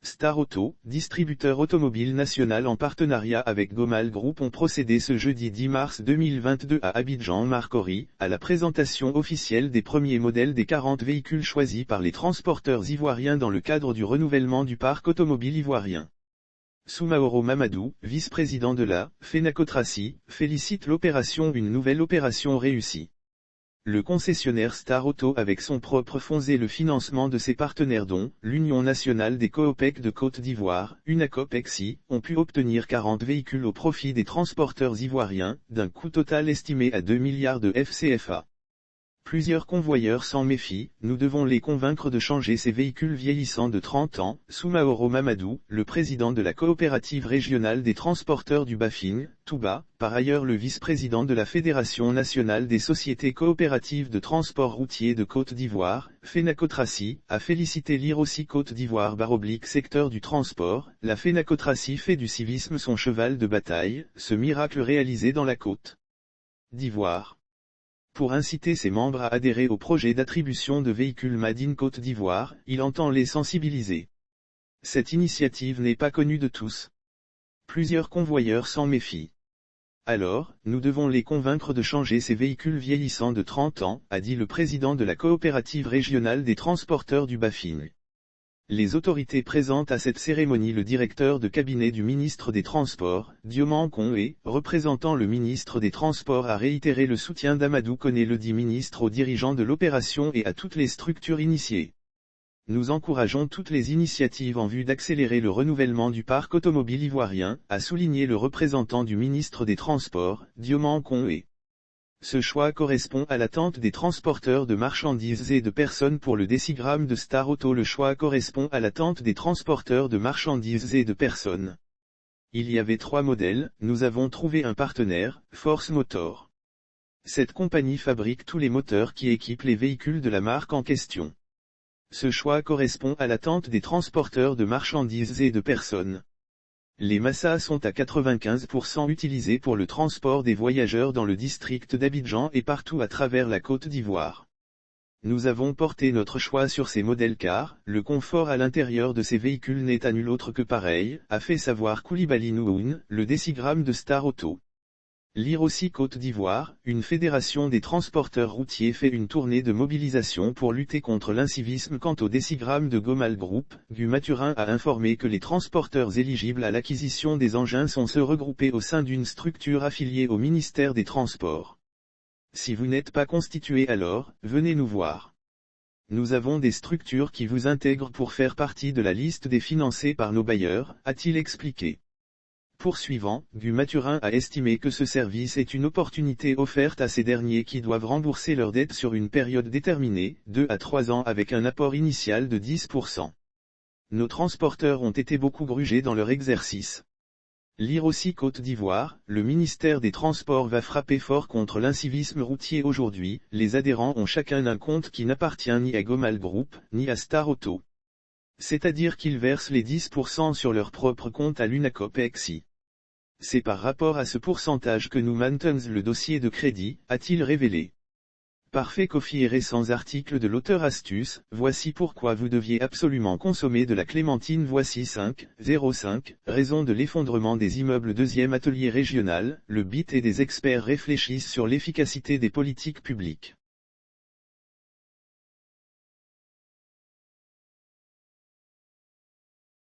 Star Auto, distributeur automobile national en partenariat avec Gomal Group, ont procédé ce jeudi 10 mars 2022 à Abidjan-Marcory, à la présentation officielle des premiers modèles des 40 véhicules choisis par les transporteurs ivoiriens dans le cadre du renouvellement du parc automobile ivoirien. Soumaoro Mamadou, vice-président de la FENACOTRACI, félicite l'opération, une nouvelle opération réussie. Le concessionnaire Star Auto, avec son propre fonds et le financement de ses partenaires dont l'Union nationale des coopec de Côte d'Ivoire, UNACOP-EXI, ont pu obtenir 40 véhicules au profit des transporteurs ivoiriens, d'un coût total estimé à 2 milliards de FCFA. Plusieurs convoyeurs s'en méfient, nous devons les convaincre de changer ces véhicules vieillissants de 30 ans, Soumaoro Mamadou, le président de la coopérative régionale des transporteurs du Bafing, Touba, par ailleurs le vice-président de la Fédération nationale des sociétés coopératives de transport routier de Côte d'Ivoire, FENACOTRACI, a félicité l'IROCI Côte d'Ivoire / secteur du transport. La FENACOTRACI fait du civisme son cheval de bataille, ce miracle réalisé dans la Côte d'Ivoire. Pour inciter ses membres à adhérer au projet d'attribution de véhicules Made in Côte d'Ivoire, il entend les sensibiliser. Cette initiative n'est pas connue de tous. Plusieurs convoyeurs s'en méfient. Alors, nous devons les convaincre de changer ces véhicules vieillissants de 30 ans, a dit le président de la coopérative régionale des transporteurs du Bafing. Les autorités présentes à cette cérémonie, le directeur de cabinet du ministre des Transports, Dioman Konwe, représentant le ministre des Transports, a réitéré le soutien d'Amadou Koné, le dit ministre, aux dirigeants de l'opération et à toutes les structures initiées. Nous encourageons toutes les initiatives en vue d'accélérer le renouvellement du parc automobile ivoirien, a souligné le représentant du ministre des Transports, Dioman Konwe. Ce choix correspond à l'attente des transporteurs de marchandises et de personnes pour le décigramme de Star Auto. Le choix correspond à l'attente des transporteurs de marchandises et de personnes. Il y avait 3 modèles, nous avons trouvé un partenaire, Force Motor. Cette compagnie fabrique tous les moteurs qui équipent les véhicules de la marque en question. Ce choix correspond à l'attente des transporteurs de marchandises et de personnes. Les Massas sont à 95% utilisés pour le transport des voyageurs dans le district d'Abidjan et partout à travers la Côte d'Ivoire. Nous avons porté notre choix sur ces modèles car, le confort à l'intérieur de ces véhicules n'est à nul autre que pareil, a fait savoir Koulibaly Nouhoun, le décigramme de Star Auto. L'IROCI Côte d'Ivoire, une fédération des transporteurs routiers, fait une tournée de mobilisation pour lutter contre l'incivisme. Quant au décigramme de Gomal Group, Guy Mathurin a informé que les transporteurs éligibles à l'acquisition des engins sont se regrouper au sein d'une structure affiliée au ministère des Transports. Si vous n'êtes pas constitué, alors, venez nous voir. Nous avons des structures qui vous intègrent pour faire partie de la liste des financés par nos bailleurs, a-t-il expliqué. Poursuivant, Guy Mathurin a estimé que ce service est une opportunité offerte à ces derniers qui doivent rembourser leurs dettes sur une période déterminée, 2 à 3 ans, avec un apport initial de 10%. Nos transporteurs ont été beaucoup grugés dans leur exercice. L'IROCI Côte d'Ivoire, le ministère des Transports va frapper fort contre l'incivisme routier. Aujourd'hui, les adhérents ont chacun un compte qui n'appartient ni à Gomal Group, ni à Star Auto. C'est-à-dire qu'ils versent les 10% sur leur propre compte à l'UNACOP-EXI. C'est par rapport à ce pourcentage que nous maintenons le dossier de crédit, a-t-il révélé. Parfait Coffee et récents articles de l'auteur Astuce, voici pourquoi vous deviez absolument consommer de la clémentine. Voici 5,05 raisons de l'effondrement des immeubles. Deuxième atelier régional, le BIT et des experts réfléchissent sur l'efficacité des politiques publiques.